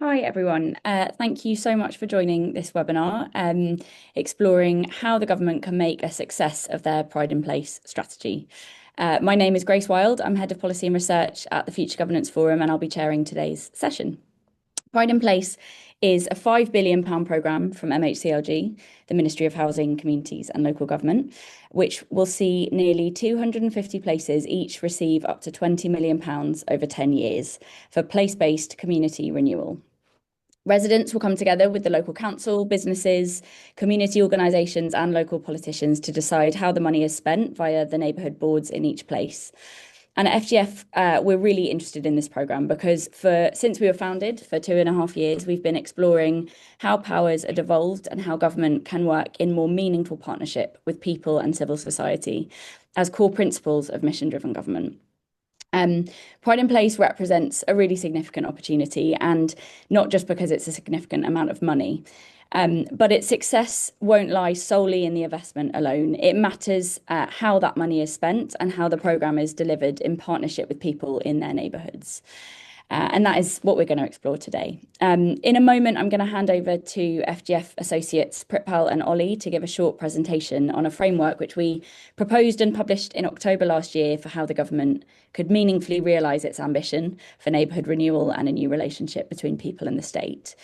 Hi everyone. Thank you so much for joining this webinar, exploring how the government can make a success of their Pride in Place strategy. My name is Grace Wild. I'm Head of Policy and Research at the Future Governance Forum, and I'll be chairing today's session. Pride in Place is a £5 billion programme from MHCLG, the Ministry of Housing, Communities and Local Government, which will see nearly 250 places each receive up to £20 million over 10 years for place-based community renewal. Residents will come together with the local council, businesses, community organisations and local politicians to decide how the money is spent via the neighbourhood boards in each place. And at FGF, we're really interested in this programme because since we were founded for 2.5 years, we've been exploring how powers are devolved and how government can work in more meaningful partnership with people and civil society as core principles of mission-driven government. Pride in Place represents a really significant opportunity, and not just because it's a significant amount of money, but its success won't lie solely in the investment alone. It matters how that money is spent and how the programme is delivered in partnership with people in their neighbourhoods. And that is what we're going to explore today. In a moment, I'm going to hand over to FGF associates Pritpal and Ollie to give a short presentation on a framework which we proposed and published in October last year for how the government could meaningfully realise its ambition for neighbourhood renewal and a new relationship between people and the state.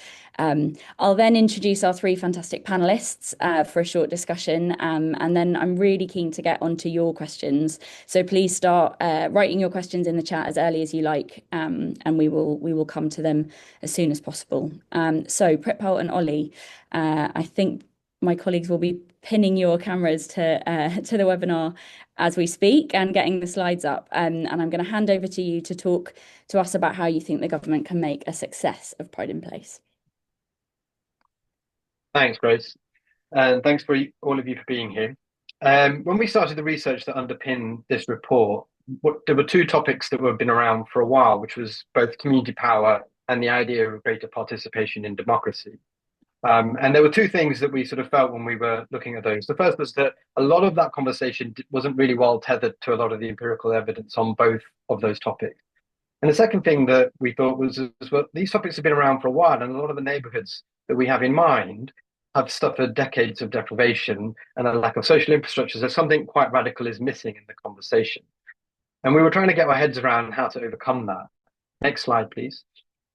I'll then introduce our three fantastic panelists for a short discussion, and then I'm really keen to get onto your questions. So please start writing your questions in the chat as early as you like, and we will come to them as soon as possible. So Pritpal and Ollie, I think my colleagues will be pinning your cameras to the webinar as we speak and getting the slides up. And I'm going to hand over to you to talk to us about how you think the government can make a success of Pride in Place. Thanks, Grace. And thanks for all of you for being here. When we started the research that underpinned this report, there were two topics that have been around for a while, which was both community power and the idea of greater participation in democracy. And there were two things that we sort of felt when we were looking at those. The first was that a lot of that conversation wasn't really well tethered to a lot of the empirical evidence on both of those topics. And the second thing that we thought was well, these topics have been around for a while, and a lot of the neighbourhoods that we have in mind have suffered decades of deprivation and a lack of social infrastructure. So something quite radical is missing in the conversation. And we were trying to get our heads around how to overcome that. Next slide, please.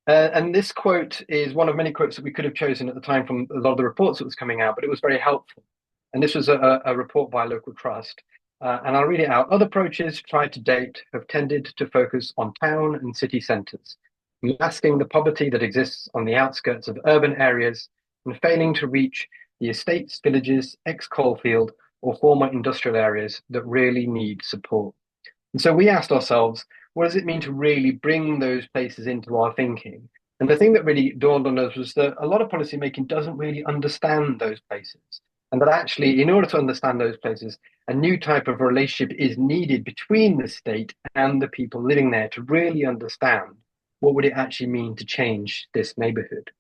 And this quote is one of many quotes that we could have chosen at the time from a lot of the reports that was coming out, but it was very helpful. And this was a report by Local Trust. And I'll read it out. Other approaches tried to date have tended to focus on town and city centres, masking the poverty that exists on the outskirts of urban areas and failing to reach the estates, villages, ex-coalfield or former industrial areas that really need support. And so we asked ourselves, what does it mean to really bring those places into our thinking? And the thing that really dawned on us was that a lot of policymaking doesn't really understand those places. And that actually, in order to understand those places, a new type of relationship is needed between the state and the people living there to really understand what would it actually mean to change this neighbourhood.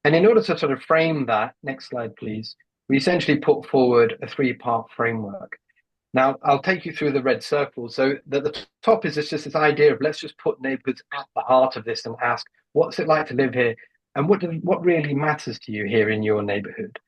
And in order to sort of frame that, next slide, please, we essentially put forward a three-part framework. Now, I'll take you through the red circle. So the top is just this idea of let's just put neighbourhoods at the heart of this and ask, what's it like to live here? And what really matters to you here in your neighbourhood?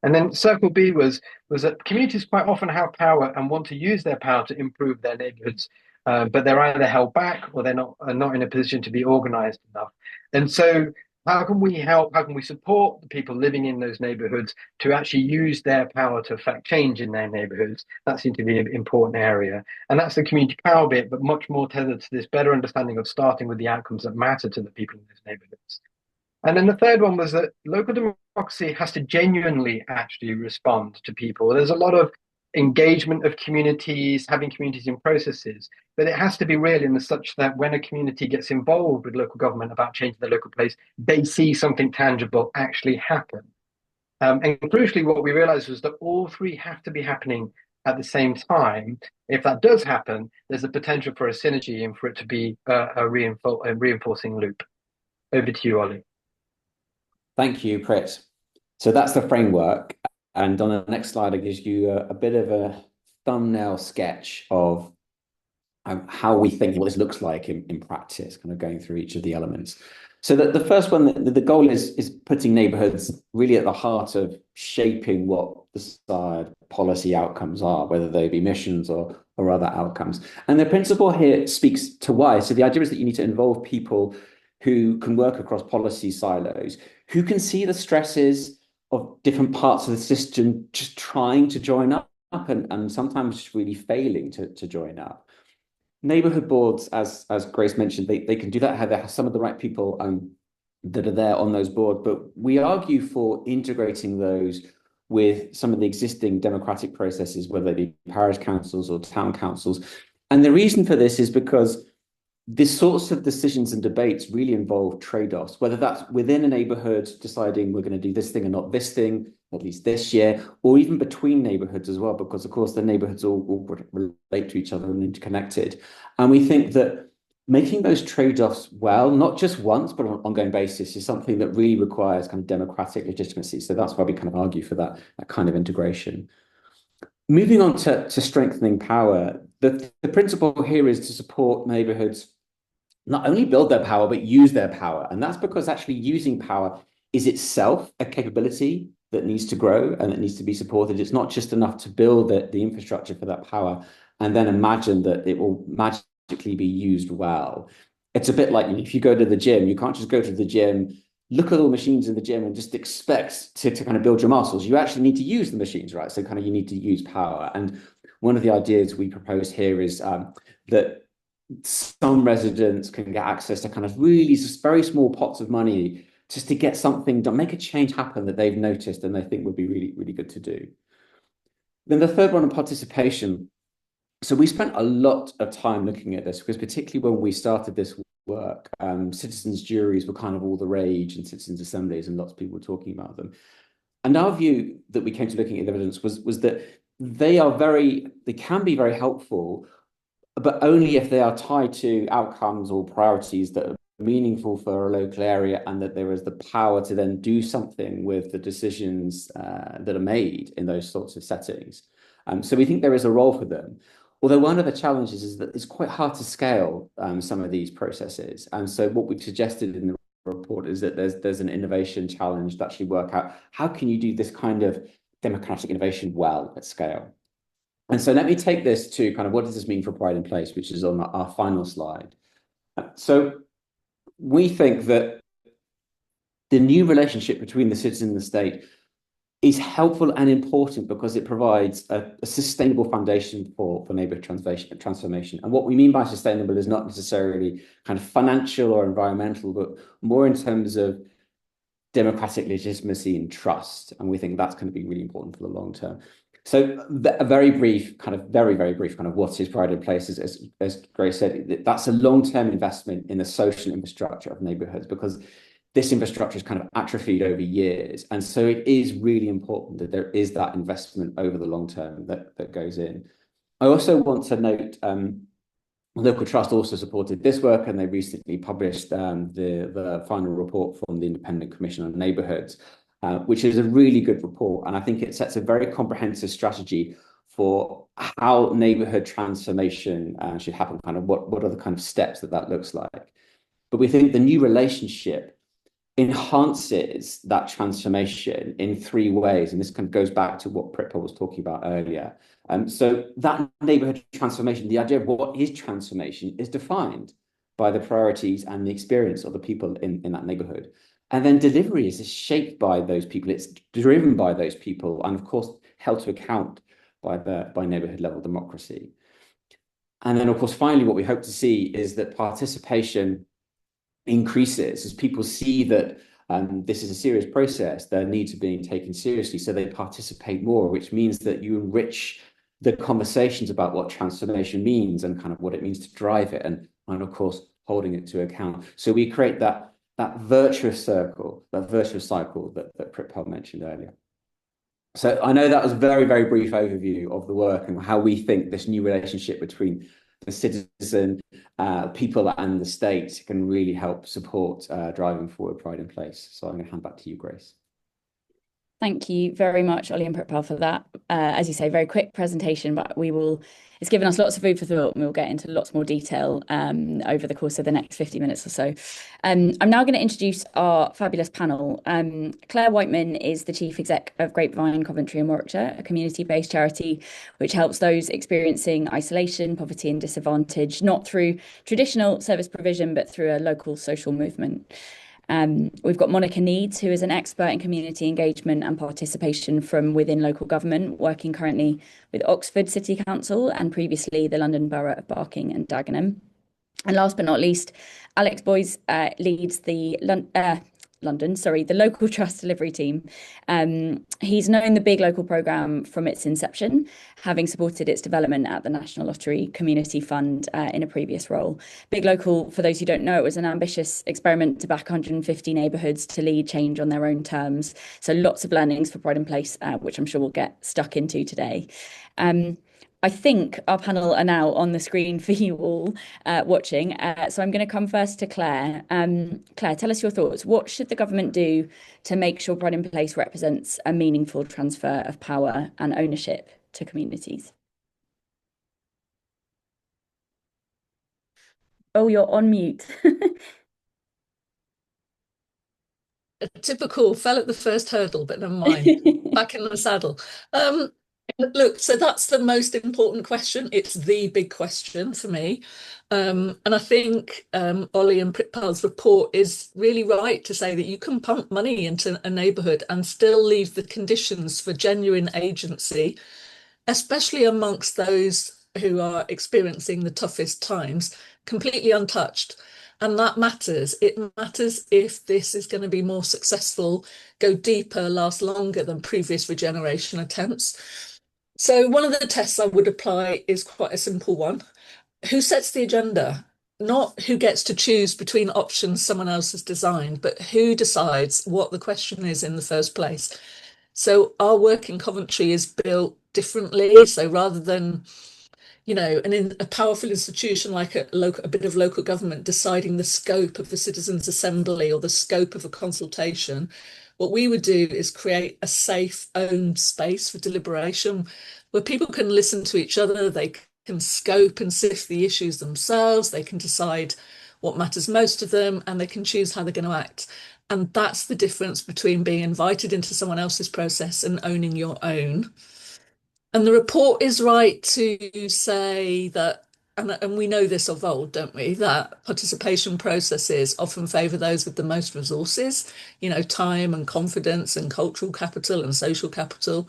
And then circle B was that communities quite often have power and want to use their power to improve their neighbourhoods, but they're either held back or they're not in a position to be organised enough. And so how can we help? How can we support the people living in those neighbourhoods to actually use their power to affect change in their neighbourhoods? That seems to be an important area. And that's the community power bit, but much more tethered to this better understanding of starting with the outcomes that matter to the people in those neighbourhoods. And then the third one was that local democracy has to genuinely actually respond to people. There's a lot of engagement of communities, having communities in processes, but it has to be real in such that when a community gets involved with local government about changing their local place, they see something tangible actually happen. And crucially, what we realized was that all three have to be happening at the same time. If that does happen, there's a potential for a synergy and for it to be a reinforcing loop. Over to you, Ollie. Thank you, Prit. So that's the framework. And on the next slide, it gives you a bit of a thumbnail sketch of how we think what this looks like in practice, kind of going through each of the elements. So the first one, the goal is putting neighbourhoods really at the heart of shaping what the desired policy outcomes are, whether they be missions or other outcomes. And the principle here speaks to why. So the idea is that you need to involve people who can work across policy silos, who can see the stresses of different parts of the system just trying to join up and sometimes really failing to join up. Neighbourhood boards, as Grace mentioned, they can do that. They have some of the right people that are there on those boards, but we argue for integrating those with some of the existing democratic processes, whether they be parish councils or town councils. And the reason for this is because these sorts of decisions and debates really involve trade-offs, whether that's within a neighbourhood deciding we're going to do this thing and not this thing, at least this year, or even between neighbourhoods as well, because of course the neighbourhoods all relate to each other and interconnected. And we think that making those trade-offs well, not just once, but on an ongoing basis, is something that really requires kind of democratic legitimacy. So that's why we kind of argue for that kind of integration. Moving on to strengthening power, the principle here is to support neighbourhoods not only build their power, but use their power. And that's because actually using power is itself a capability that needs to grow and that needs to be supported. It's not just enough to build the infrastructure for that power and then imagine that it will magically be used well. It's a bit like if you go to the gym, you can't just go to the gym, look at all the machines in the gym and just expect to kind of build your muscles. You actually need to use the machines, right? So kind of you need to use power. And one of the ideas we propose here is that some residents can get access to kind of really just very small pots of money just to get something done, make a change happen that they've noticed and they think would be really, really good to do. Then the third one on participation. So we spent a lot of time looking at this because particularly when we started this work, citizens' juries were kind of all the rage and citizens' assemblies and lots of people were talking about them. And our view that we came to looking at the evidence was that they can be very helpful, but only if they are tied to outcomes or priorities that are meaningful for a local area and that there is the power to then do something with the decisions that are made in those sorts of settings. So we think there is a role for them. Although one of the challenges is that it's quite hard to scale some of these processes. And so what we've suggested in the report is that there's an innovation challenge to actually work out how can you do this kind of democratic innovation well at scale. And so let me take this to kind of what does this mean for Pride in Place, which is on our final slide. So we think that the new relationship between the citizen and the state is helpful and important because it provides a sustainable foundation for neighbourhood transformation. And what we mean by sustainable is not necessarily kind of financial or environmental, but more in terms of democratic legitimacy and trust. And we think that's going to be really important for the long term. So a very brief kind of what is Pride in Place, as Grace said, that's a long-term investment in the social infrastructure of neighbourhoods because this infrastructure is kind of atrophied over years. And so it is really important that there is that investment over the long term that goes in. I also want to note Local Trust also supported this work and they recently published the final report from the Independent Commission on Neighbourhoods, which is a really good report. And I think it sets a very comprehensive strategy for how neighbourhood transformation should happen, kind of what are the kind of steps that looks like. But we think the new relationship enhances that transformation in three ways. And this kind of goes back to what Pritpal was talking about earlier. So that neighbourhood transformation, the idea of what is transformation is defined by the priorities and the experience of the people in that neighbourhood. And then delivery is shaped by those people. It's driven by those people and of course held to account by neighbourhood level democracy. And then of course, finally, what we hope to see is that participation increases as people see that this is a serious process, their needs are being taken seriously, so they participate more, which means that you enrich the conversations about what transformation means and kind of what it means to drive it and of course, holding it to account. So we create that virtuous circle, that virtuous cycle that Pritpal mentioned earlier. So I know that was a very, very brief overview of the work and how we think this new relationship between the citizen, people and the state can really help support driving forward Pride in Place. So I'm going to hand back to you, Grace. Thank you very much, Ollie and Pritpal, for that. As you say, very quick presentation, but it's given us lots of food for thought, and we'll get into lots more detail over the course of the next 50 minutes or so. I'm now going to introduce our fabulous panel. Claire Whiteman is the Chief Exec of Grapevine, Coventry and Warwickshire, a community-based charity which helps those experiencing isolation, poverty and disadvantage, not through traditional service provision, but through a local social movement. We've got Monica Needs, who is an expert in community engagement and participation from within local government, working currently with Oxford City Council and previously the London Borough of Barking and Dagenham. And last but not least, Alex Boyes leads the the local trust delivery team. He's known the Big Local programme from its inception, having supported its development at the National Lottery Community Fund in a previous role. Big Local, for those who don't know, it was an ambitious experiment to back 150 neighbourhoods to lead change on their own terms. So lots of learnings for Pride in Place, which I'm sure we'll get stuck into today. I think our panel are now on the screen for you all watching. So I'm going to come first to Claire. Claire, tell us your thoughts. What should the government do to make sure Pride in Place represents a meaningful transfer of power and ownership to communities? Oh, you're on mute. A typical fell at the first hurdle, but never mind. Back in the saddle. Look, so that's the most important question. It's the big question for me. And I think Ollie and Pritpal's report is really right to say that you can pump money into a neighbourhood and still leave the conditions for genuine agency, especially amongst those who are experiencing the toughest times, completely untouched. And that matters. It matters if this is going to be more successful, go deeper, last longer than previous regeneration attempts. So one of the tests I would apply is quite a simple one. Who sets the agenda? Not who gets to choose between options someone else has designed, but who decides what the question is in the first place. So our work in Coventry is built differently. So rather than, a powerful institution like a bit of local government deciding the scope of the citizens' assembly or the scope of a consultation, what we would do is create a safe, owned space for deliberation where people can listen to each other, they can scope and sift the issues themselves, they can decide what matters most to them, and they can choose how they're going to act. And that's the difference between being invited into someone else's process and owning your own. And the report is right to say that, and we know this of old, don't we, that participation processes often favour those with the most resources, time and confidence and cultural capital and social capital.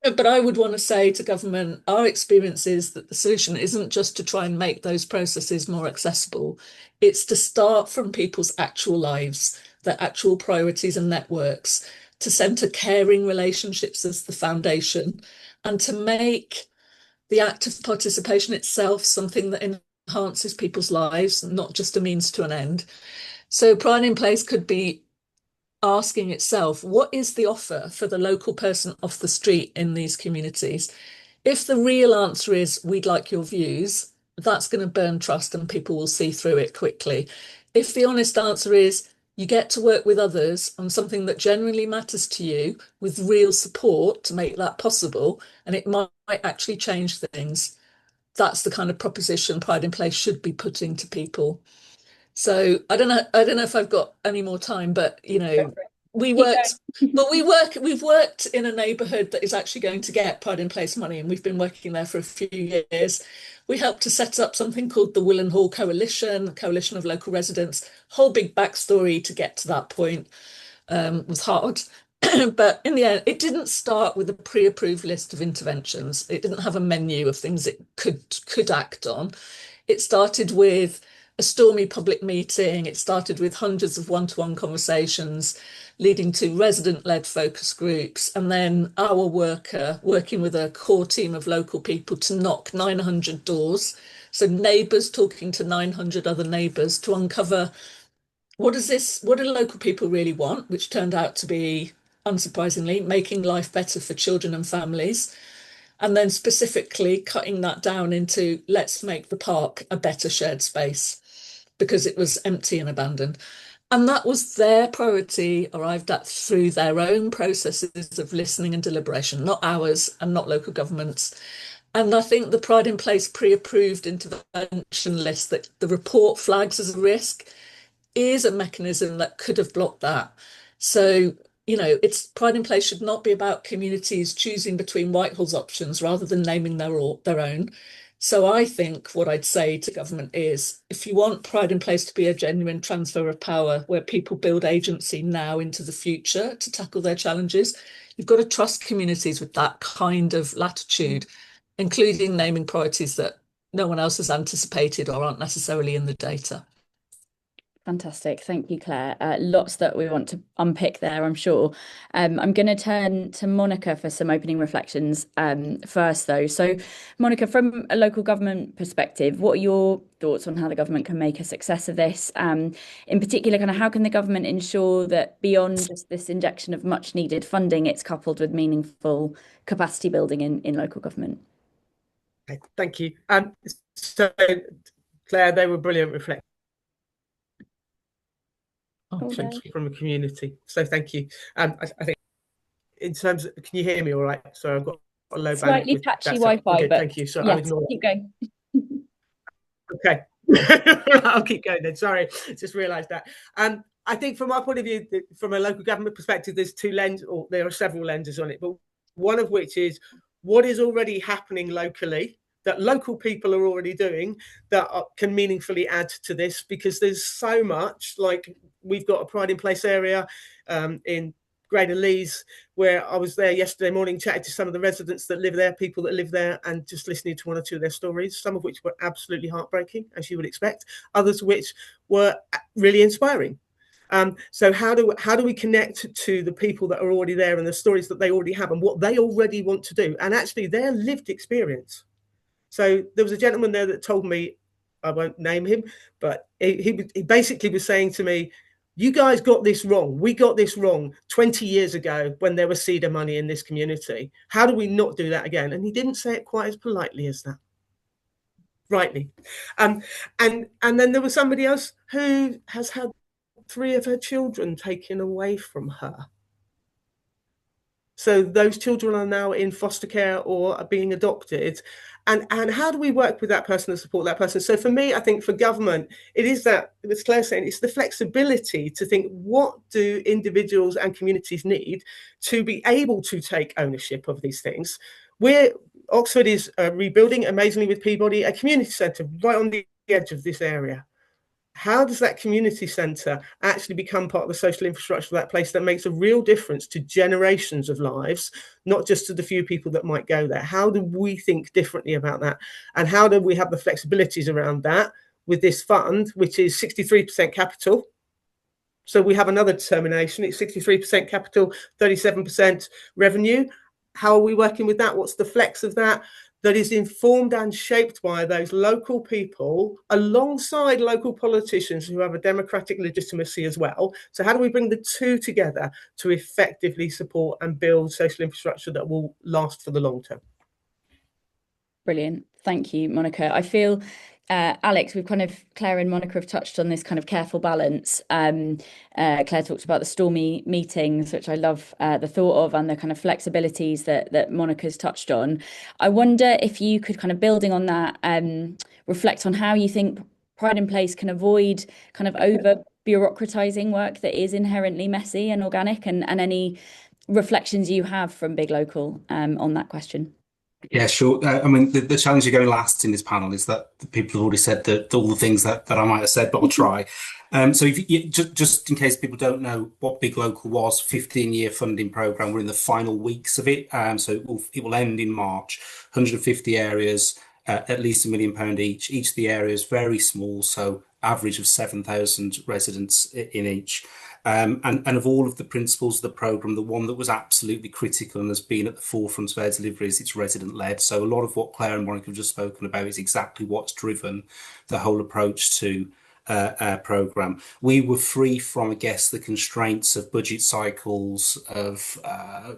But I would want to say to government, our experience is that the solution isn't just to try and make those processes more accessible. It's to start from people's actual lives, their actual priorities and networks, to centre caring relationships as the foundation, and to make the act of participation itself something that enhances people's lives, not just a means to an end. So Pride in Place could be asking itself, what is the offer for the local person off the street in these communities? If the real answer is, we'd like your views, that's going to burn trust and people will see through it quickly. If the honest answer is, you get to work with others on something that genuinely matters to you with real support to make that possible, and it might actually change things, that's the kind of proposition Pride in Place should be putting to people. So I don't know if I've got any more time, but we've worked in a neighbourhood that is actually going to get Pride in Place money, and we've been working there for a few years. We helped to set up something called the Willen Hall Coalition, a coalition of local residents. Whole big backstory to get to that point was hard. But in the end, it didn't start with a pre-approved list of interventions. It didn't have a menu of things it could act on. It started with a stormy public meeting. It started with hundreds of one-to-one conversations, leading to resident-led focus groups, and then our working with a core team of local people to knock 900 doors. So neighbours talking to 900 other neighbours to uncover what do local people really want, which turned out to be, unsurprisingly, making life better for children and families. And then specifically cutting that down into, let's make the park a better shared space, because it was empty and abandoned. And that was their priority, arrived at through their own processes of listening and deliberation, not ours and not local governments. And I think the Pride in Place pre-approved intervention list that the report flags as a risk is a mechanism that could have blocked that. So, it's Pride in Place should not be about communities choosing between Whitehall's options rather than naming their own. So I think what I'd say to government is, if you want Pride in Place to be a genuine transfer of power where people build agency now into the future to tackle their challenges, you've got to trust communities with that kind of latitude, including naming priorities that no one else has anticipated or aren't necessarily in the data. Fantastic. Thank you, Claire. Lots that we want to unpick there, I'm sure. I'm going to turn to Monica for some opening reflections first, though. So, Monica, from a local government perspective, what are your thoughts on how the government can make a success of this? In particular, kind of how can the government ensure that beyond just this injection of much needed funding, it's coupled with meaningful capacity building in local government? Okay, thank you. So, Claire, they were brilliant reflections. From a community, so thank you. I think in terms of, can you hear me all right? So I've got a low slightly patchy Wi-Fi, okay, but thank you. So yes, I'll ignore keep going. Okay. I'll keep going then. Sorry, just realized that. I think from my point of view, from a local government perspective, there's two lenses, or there are several lenses on it, but one of which is what is already happening locally that local people are already doing that can meaningfully add to this, because there's so much. Like, we've got a Pride in Place area in Greater Leeds, where I was there yesterday morning chatting to some of the residents that live there, people that live there, and just listening to one or two of their stories, some of which were absolutely heartbreaking, as you would expect, others which were really inspiring. So how do we connect to the people that are already there and the stories that they already have and what they already want to do, and actually their lived experience? So there was a gentleman there that told me, I won't name him, but he basically was saying to me, you guys got this wrong. We got this wrong 20 years ago when there was CEDA money in this community. How do we not do that again? And he didn't say it quite as politely as that. Rightly. And then there was somebody else who has had 3 of her children taken away from her. So those children are now in foster care or are being adopted. And how do we work with that person and support that person? So for me, I think for government, it is that, as Claire saying, it's the flexibility to think, what do individuals and communities need to be able to take ownership of these things? Oxford is rebuilding, amazingly with Peabody, a community centre right on the edge of this area. How does that community centre actually become part of the social infrastructure of that place that makes a real difference to generations of lives, not just to the few people that might go there? How do we think differently about that? And how do we have the flexibilities around that with this fund, which is 63% capital? So we have another determination. It's 63% capital, 37% revenue. How are we working with that? What's the flex of that? That is informed and shaped by those local people alongside local politicians who have a democratic legitimacy as well. So how do we bring the two together to effectively support and build social infrastructure that will last for the long term? Brilliant. Thank you, Monica. I feel, Alex, Claire and Monica have touched on this kind of careful balance. Claire talked about the stormy meetings, which I love the thought of, and the kind of flexibilities that Monica's touched on. I wonder if you could, kind of building on that, reflect on how you think Pride in Place can avoid kind of over bureaucratizing work that is inherently messy and organic, and any reflections you have from Big Local on that question. Yeah, sure. I mean, the challenge of going last in this panel is that the people have already said all the things that I might have said, but I'll try. So just in case people don't know what Big Local was, 15-year funding programme. We're in the final weeks of it. So it will end in March. 150 areas, at least £1 million each. Each of the areas very small, so average of 7,000 residents in each. And of all of the principles of the programme, the one that was absolutely critical and has been at the forefront of our delivery is it's resident-led. So a lot of what Claire and Monica have just spoken about is exactly what's driven the whole approach to our programme. We were free from, I guess, the constraints of budget cycles, of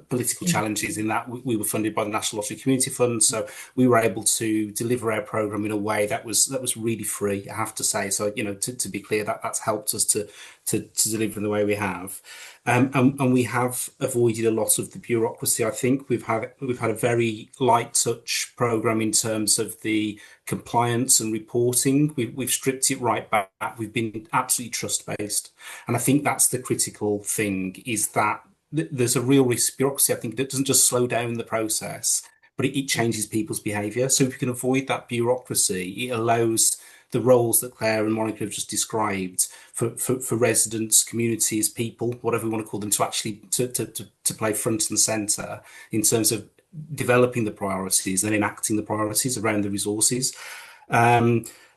political challenges, in that we were funded by the National Lottery Community Fund. So we were able to deliver our programme in a way that was really free, I have to say. So, to be clear, that's helped us to to deliver in the way we have. And we have avoided a lot of the bureaucracy. I think we've had a very light touch program in terms of the compliance and reporting. We've stripped it right back. We've been absolutely trust based, and I think that's the critical thing, is that there's a real risk bureaucracy, I think, that doesn't just slow down the process, but it changes people's behaviour. So if we can avoid that bureaucracy, it allows the roles that Claire and Monica have just described for residents, communities, people, whatever we want to call them, to actually to play front and centre in terms of developing the priorities and enacting the priorities around the resources.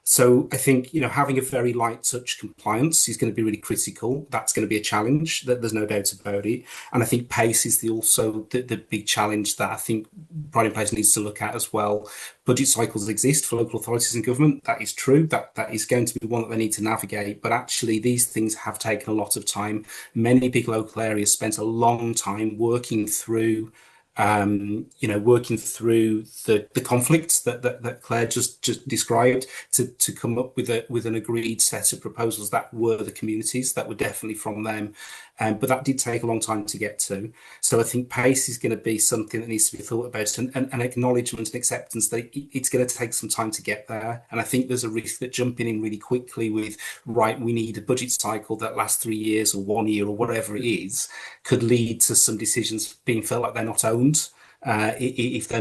So I think, having a very light touch compliance is going to be really critical. That's going to be a challenge, that there's no doubt about it. And I think pace is also the big challenge that I think Pride in Place needs to look at as well. Budget cycles exist for local authorities and government. That is true. That is going to be one that they need to navigate. But actually, these things have taken a lot of time. Many big local areas spent a long time working through working through the conflicts that Claire just described to come up with an agreed set of proposals that were the communities, that were definitely from them. But that did take a long time to get to. So I think pace is going to be something that needs to be thought about, and acknowledgement and acceptance that it's going to take some time to get there. And I think there's a risk that jumping in really quickly with, right, we need a budget cycle that lasts 3 years or 1 year or whatever it is, could lead to some decisions being felt like they're not owned, if they're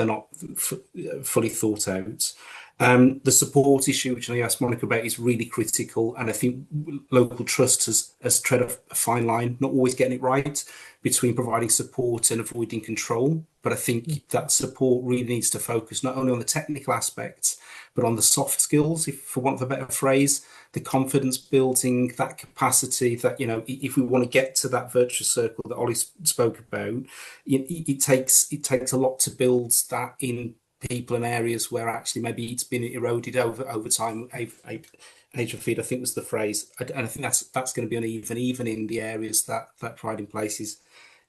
not fully thought out. The support issue, which I asked Monica about, is really critical, and I think local trust has tread a fine line, not always getting it right, between providing support and avoiding control. But I think that support really needs to focus not only on the technical aspects, but on the soft skills, if for want of a better phrase, the confidence building, that capacity, that, if we want to get to that virtuous circle that Ollie spoke about, it takes a lot to build that in people and areas where actually maybe it's been eroded over time. Age of feed, I think, was the phrase, and I think that's going to be uneven, even in the areas that Pride in Place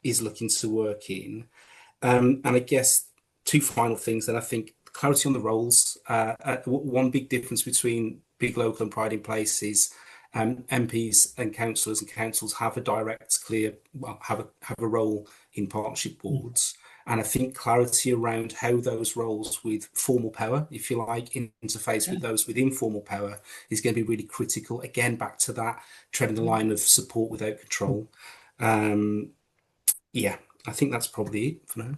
is looking to work in. And I guess two final things, and I think clarity on the roles. One big difference between big local and Pride in Place is MPs and councillors and councils have a direct, clear, have a role in partnership boards. And I think clarity around how those roles with formal power, if you like, interface with those with informal power is going to be really critical. Again, back to that treading the line of support without control. I think that's probably it for now.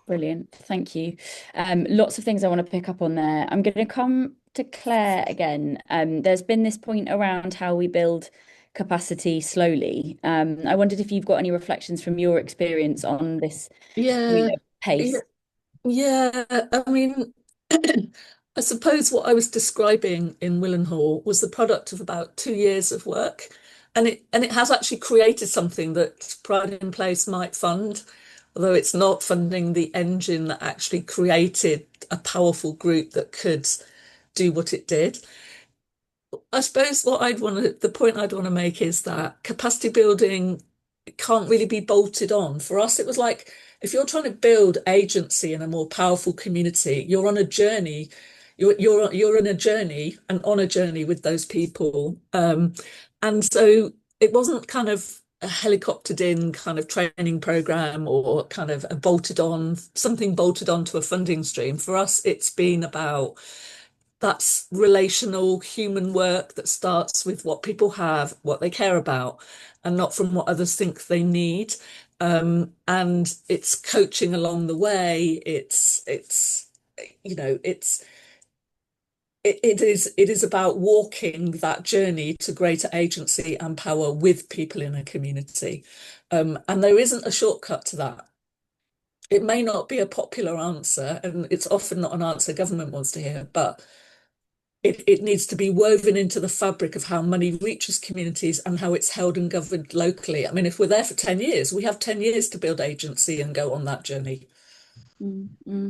Brilliant. Thank you. Lots of things I want to pick up on there. I'm going to come to Claire again. There's been this point around how we build capacity slowly. I wondered if you've got any reflections from your experience on this pace. Yeah. I mean, I suppose what I was describing in Willenhall was the product of about 2 years of work, and it has actually created something that Pride in Place might fund, although it's not funding the engine that actually created a powerful group that could do what it did. I suppose the point I'd want to make is that capacity building can't really be bolted on. For us, it was like, if you're trying to build agency in a more powerful community, you're on a journey. You're in a journey and on a journey with those people. And so it wasn't kind of a helicoptered in kind of training program or kind of something bolted onto a funding stream. For us, it's been about that's relational human work that starts with what people have, what they care about, and not from what others think they need. And it's coaching along the way. It is about walking that journey to greater agency and power with people in a community. And there isn't a shortcut to that. It may not be a popular answer, and it's often not an answer government wants to hear, but it needs to be woven into the fabric of how money reaches communities and how it's held and governed locally. I mean, if we're there for 10 years, we have 10 years to build agency and go on that journey. Mm-hmm.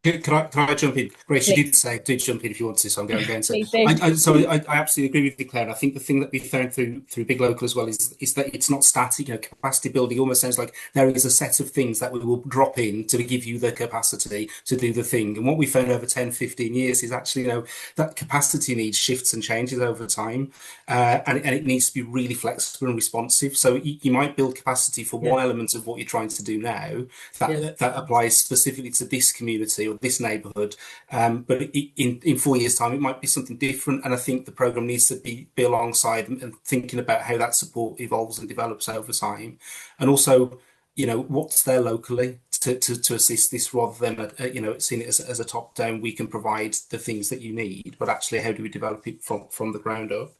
Can I jump in? Grace, you Please, did say do jump in if you want to, so I'm going to. please do. I absolutely agree with you, Claire. And I think the thing that we've found through Big Local as well is that it's not static. You know, capacity building almost sounds like there is a set of things that we will drop in to give you the capacity to do the thing. And what we found over 10, 15 years is actually, you know, that capacity needs shifts and changes over time, and it needs to be really flexible and responsive. So you might build capacity for one element of what you're trying to do now that applies specifically to this community or this neighbourhood, but in 4 years' time it might be something different. And I think the programme needs to be alongside and thinking about how that support evolves and develops over time, and also, you know, what's there locally to assist this, rather than you know, seeing it as a top down, we can provide the things that you need, but actually how do we develop it from the ground up.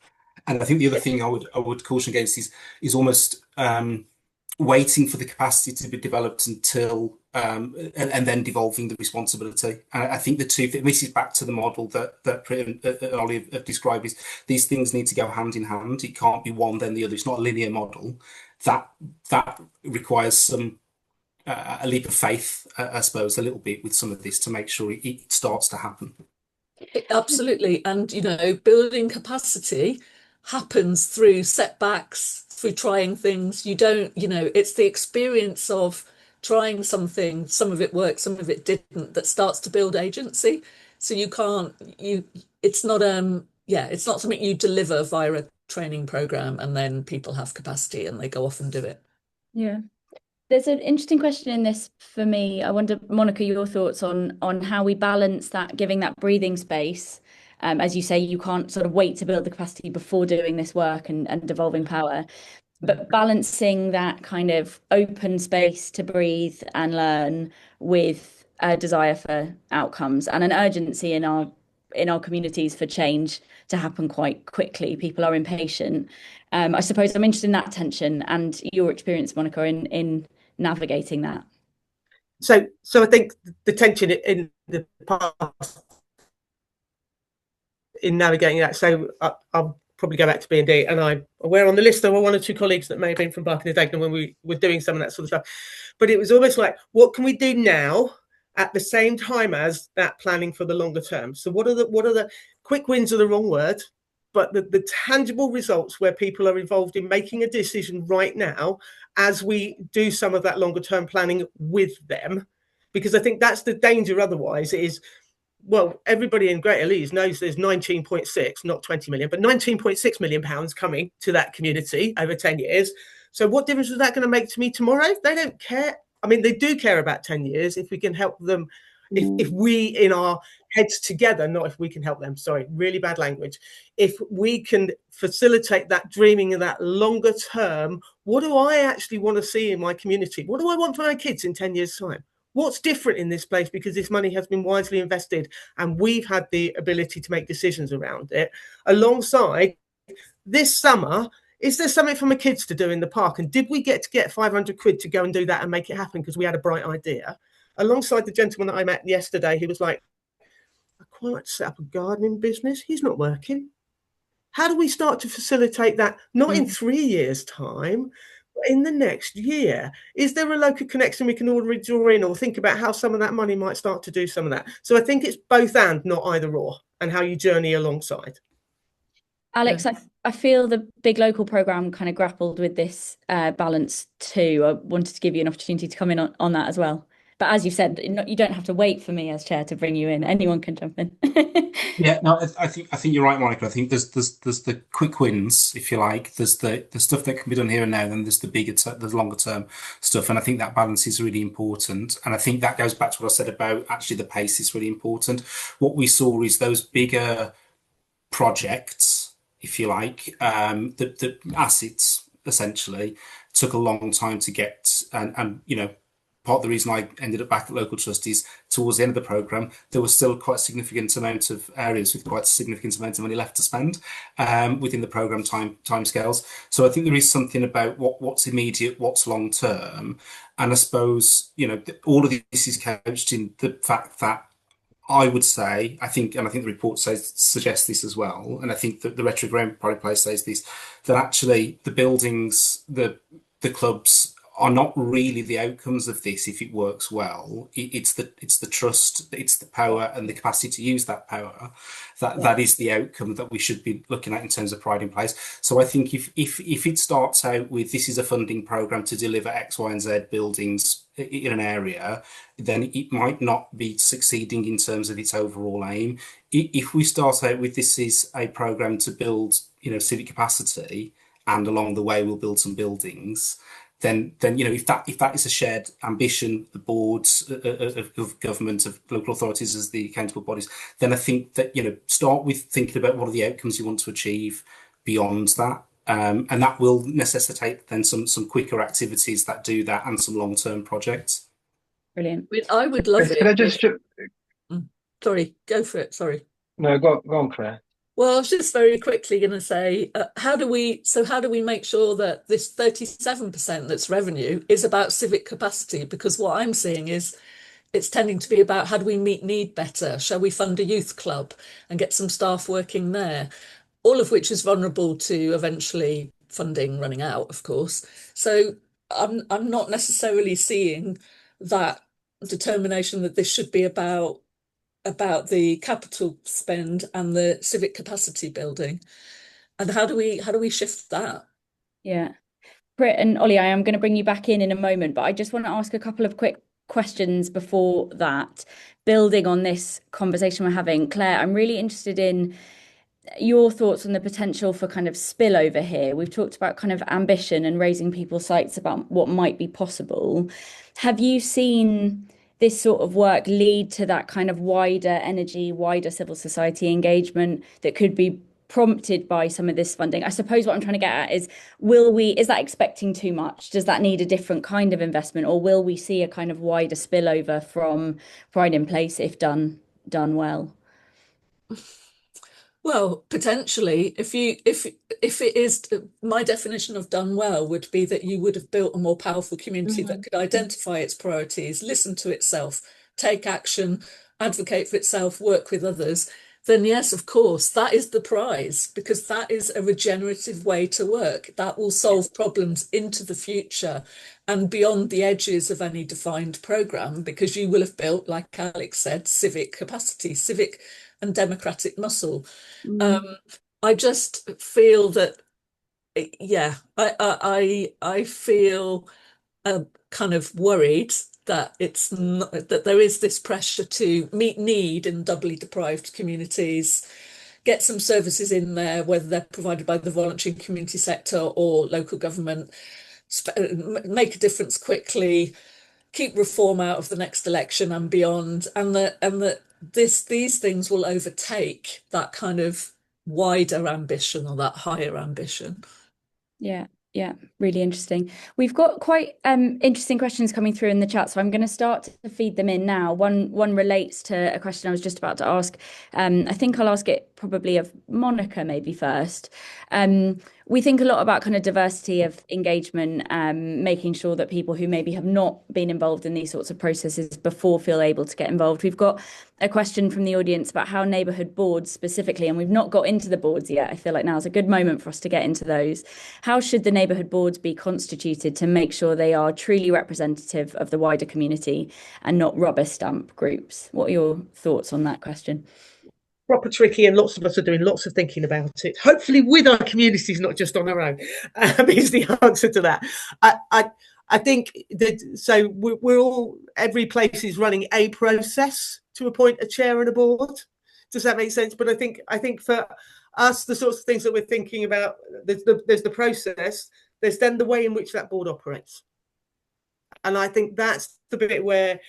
And I think the other thing I would caution against is almost waiting for the capacity to be developed until and then devolving the responsibility. And I think the two, this is back to the model that Prit and Ollie have described, is these things need to go hand in hand. It can't be one then the other. It's not a linear model. That requires some a leap of faith, I suppose, a little bit with some of this to make sure it starts to happen. Absolutely. And, you know, building capacity happens through setbacks, through trying things. You don't, you know, it's the experience of trying something, some of it worked, some of it didn't, that starts to build agency. So you can't, it's not, it's not something you deliver via a training program and then people have capacity and they go off and do it. Yeah. There's an interesting question in this for me. I wonder, Monica, your thoughts on how we balance that, giving that breathing space. As you say, you can't sort of wait to build the capacity before doing this work and devolving power, but balancing that kind of open space to breathe and learn with a desire for outcomes and an urgency in our communities for change to happen quite quickly. People are impatient. I suppose I'm interested in that tension and your experience, Monica, in navigating that. So I think the tension in the past in navigating that. So I'll probably go back to B&D, and I'm aware on the list there were one or two colleagues that may have been from Barking and Dagenham when we were doing some of that sort of stuff. But it was almost like, what can we do now at the same time as that planning for the longer term? So what are the quick wins are the wrong word, but the tangible results where people are involved in making a decision right now as we do some of that longer term planning with them? Because I think that's the danger otherwise is, well, everybody in Greater Leeds knows there's 19.6, not 20 million, but 19.6 million pounds coming to that community over 10 years. So what difference is that going to make to me tomorrow? They don't care. I mean, they do care about 10 years if we can help them, if we in our heads together, not if we can help them, sorry, really bad language. If we can facilitate that dreaming of that longer term, what do I actually want to see in my community? What do I want for my kids in 10 years' time? What's different in this place because this money has been wisely invested and we've had the ability to make decisions around it? Alongside this summer, is there something for my kids to do in the park? And did we get 500 quid to go and do that and make it happen because we had a bright idea? Alongside the gentleman that I met yesterday, he was like, I quite like to set up a gardening business. He's not working. How do we start to facilitate that? Not in 3 years' time, in the next year. Is there a local connection we can already draw in, or think about how some of that money might start to do some of that? So I think it's both and, not either or, and how you journey alongside. Alex, I feel the Big Local programme kind of grappled with this balance too. I wanted to give you an opportunity to come in on that as well. But as you said, you don't have to wait for me as chair to bring you in. Anyone can jump in. Yeah, no, I think you're right, Monica. I think there's the quick wins, if you like. There's the stuff that can be done here and now, and there's the longer term stuff. And I think that balance is really important. And I think that goes back to what I said about actually the pace is really important. What we saw is those bigger projects, if you like, the assets essentially took a long time to get, and you know, part of the reason I ended up back at Local Trust is towards the end of the programme, there was still quite a significant amount of areas with quite a significant amount of money left to spend within the programme timescales. So I think there is something about what's immediate, what's long term. And I suppose, you know, all of this is couched in the fact that I would say, I think the report suggests this as well, and I think that the retrograde place says this, that actually the buildings, the clubs are not really the outcomes of this if it works well. It's the trust, it's the power and the capacity to use that power that is the outcome that we should be looking at in terms of pride in place. So I think if it starts out with this is a funding program to deliver X, Y, and Z buildings in an area, then it might not be succeeding in terms of its overall aim. If we start out with this is a program to build, civic capacity, and along the way we'll build some buildings, then if that is a shared ambition, the boards of government, of local authorities as the accountable bodies, then I think that start with thinking about what are the outcomes you want to achieve beyond that, and that will necessitate then some quicker activities that do that and some long-term projects. Brilliant. I would love Chris, it. can I just? Sorry, go for it. Sorry. No, go on, Claire. Well, I was just very quickly going to say, how do we make sure that this 37% that's revenue is about civic capacity? Because what I'm seeing is it's tending to be about how do we meet need better? Shall we fund a youth club and get some staff working there? All of which is vulnerable to eventually funding running out, of course. So I'm not necessarily seeing that determination that this should be about the capital spend and the civic capacity building. And how do we shift that? Yeah. Prit and Ollie, I am going to bring you back in a moment, but I just want to ask a couple of quick questions before that. Building on this conversation we're having, Claire, I'm really interested in your thoughts on the potential for kind of spillover here. We've talked about kind of ambition and raising people's sights about what might be possible. Have you seen this sort of work lead to that kind of wider energy, wider civil society engagement that could be prompted by some of this funding? I suppose what I'm trying to get at is, is that expecting too much? Does that need a different kind of investment, or will we see a kind of wider spillover from Pride in Place if done well? Well, potentially, if it is, my definition of done well would be that you would have built a more powerful community that could identify its priorities, listen to itself, take action, advocate for itself, work with others. Then yes, of course, that is the prize, because that is a regenerative way to work. That will solve problems into the future and beyond the edges of any defined programme, because you will have built, like Alex said, civic capacity, civic and democratic muscle. I just feel that, I feel kind of worried that it's not, that there is this pressure to meet need in doubly deprived communities, get some services in there, whether they're provided by the voluntary community sector or local government, make a difference quickly, keep reform out of the next election and beyond, and that these things will overtake that kind of wider ambition or that higher ambition. Yeah, really interesting. We've got quite interesting questions coming through in the chat, so I'm going to start to feed them in now. One relates to a question I was just about to ask. I think I'll ask it probably of Monica maybe first. We think a lot about kind of diversity of engagement, making sure that people who maybe have not been involved in these sorts of processes before feel able to get involved. We've got a question from the audience about how neighbourhood boards specifically, and we've not got into the boards yet. I feel like now is a good moment for us to get into those. How should the neighbourhood boards be constituted to make sure they are truly representative of the wider community and not rubber stamp groups? What are your thoughts on that question? Proper tricky, and lots of us are doing lots of thinking about it, hopefully with our communities, not just on our own, is the answer to that. I think that, so we're all, every place is running a process to appoint a chair and a board. Does that make sense? But I think for us, the sorts of things that we're thinking about, there's the process, there's then the way in which that board operates. And I think that's the bit where,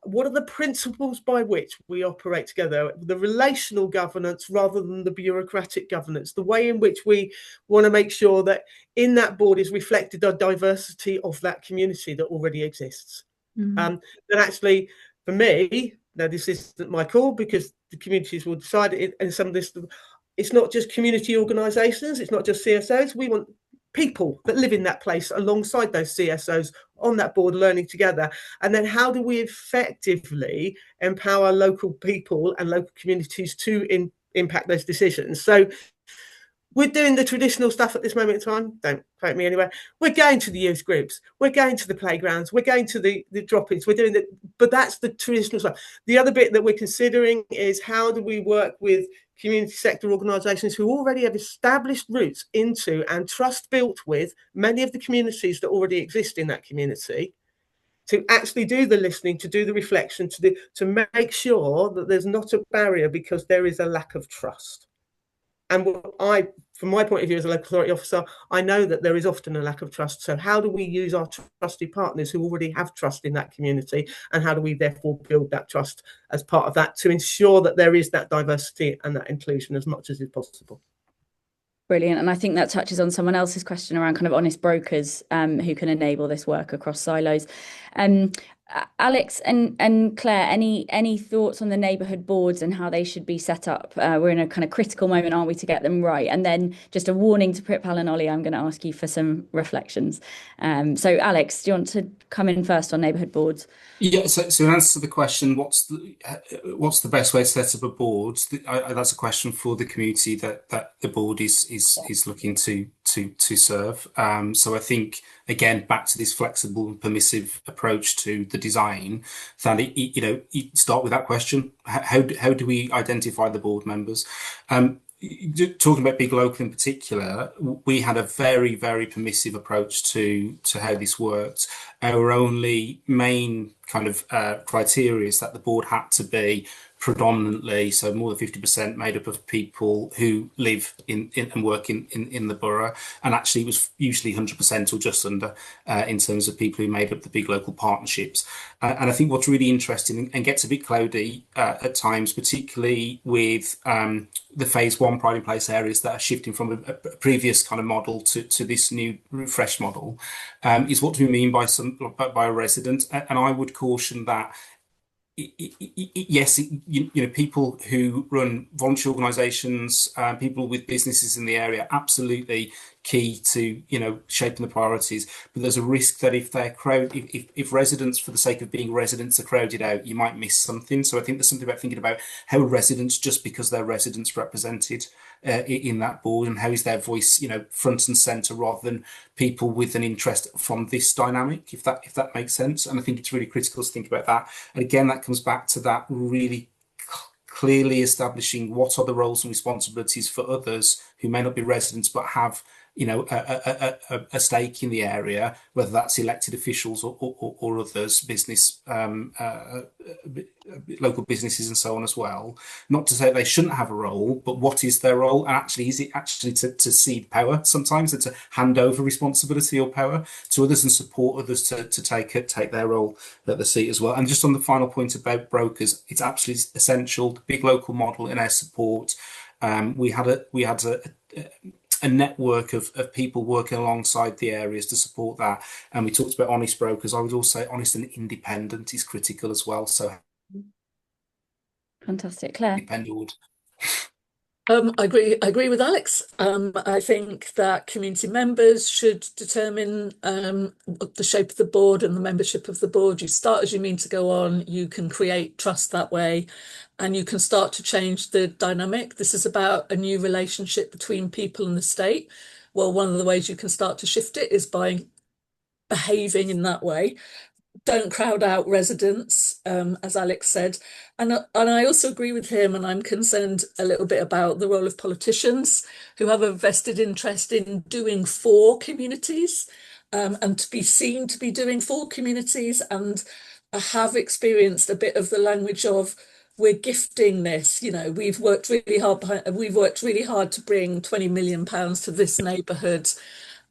what are the principles by which we operate together? The relational governance rather than the bureaucratic governance, the way in which we want to make sure that in that board is reflected the diversity of that community that already exists. And actually, for me, now this isn't my call because the communities will decide it, and some of this, it's not just community organisations, it's not just CSOs. We want people that live in that place alongside those CSOs on that board, learning together. And then how do we effectively empower local people and local communities to impact those decisions? So We're doing the traditional stuff at this moment in time. Don't quote me anywhere. We're going to the youth groups. We're going to the playgrounds. We're going to the drop-ins. We're doing that, but that's the traditional stuff. The other bit that we're considering is how do we work with community sector organisations who already have established roots into and trust built with many of the communities that already exist in that community, to actually do the listening, to do the reflection, to make sure that there's not a barrier because there is a lack of trust. And from my point of view as a local authority officer, I know that there is often a lack of trust. So how do we use our trusted partners who already have trust in that community, and how do we therefore build that trust as part of that to ensure that there is that diversity and that inclusion as much as is possible? Brilliant. And I think that touches on someone else's question around kind of honest brokers who can enable this work across silos. Alex and Claire, any thoughts on the neighbourhood boards and how they should be set up? We're in a kind of critical moment, aren't we, to get them right? And then just a warning to Pritpal and Ollie, I'm going to ask you for some reflections. So Alex, do you want to come in first on neighbourhood boards? Yeah, so in answer to the question, what's the best way to set up a board? That's a question for the community that the board is looking to serve. So I think again back to this flexible and permissive approach to the design, that you start with that question: how do we identify the board members? Talking about Big Local in particular, we had a very, very permissive approach to how this worked. Our only main kind of criteria is that the board had to be predominantly, so more than 50% made up of people who live in and work in the borough. And actually it was usually 100% or just under in terms of people who made up the big local partnerships. And I think what's really interesting and gets a bit cloudy at times, particularly with the phase one pride in place areas that are shifting from a previous kind of model to this new refresh model, is what do we mean by a resident? And I would caution that yes, people who run voluntary organisations, people with businesses in the area, absolutely key to shaping the priorities. But there's a risk that if residents, for the sake of being residents, are crowded out, you might miss something. So I think there's something about thinking about how residents, just because they're residents, represented in that board, and how is their voice, front and centre, rather than people with an interest from this dynamic, if that makes sense. And I think it's really critical to think about that. And again, that comes back to that really clearly establishing what are the roles and responsibilities for others who may not be residents but have a stake in the area, whether that's elected officials or others, local businesses and so on as well. Not to say they shouldn't have a role, but what is their role? And actually, is it actually to cede power sometimes, and to hand over responsibility or power to others and support others to take their role at the seat as well? And just on the final point about brokers, it's absolutely essential. The big local model in our support, we had a network of people working alongside the areas to support that. And we talked about honest brokers. I would also say honest and independent is critical as well. So fantastic. Claire? Independent. I agree with Alex. I think that community members should determine the shape of the board and the membership of the board. You start as you mean to go on. You can create trust that way, and you can start to change the dynamic. This is about a new relationship between people and the state. Well, one of the ways you can start to shift it is by behaving in that way. Don't crowd out residents, as Alex said. And I also agree with him, and I'm concerned a little bit about the role of politicians who have a vested interest in doing for communities, and to be seen to be doing for communities. And I have experienced a bit of the language of, we're gifting this, we've worked really hard to bring £20 million to this neighbourhood.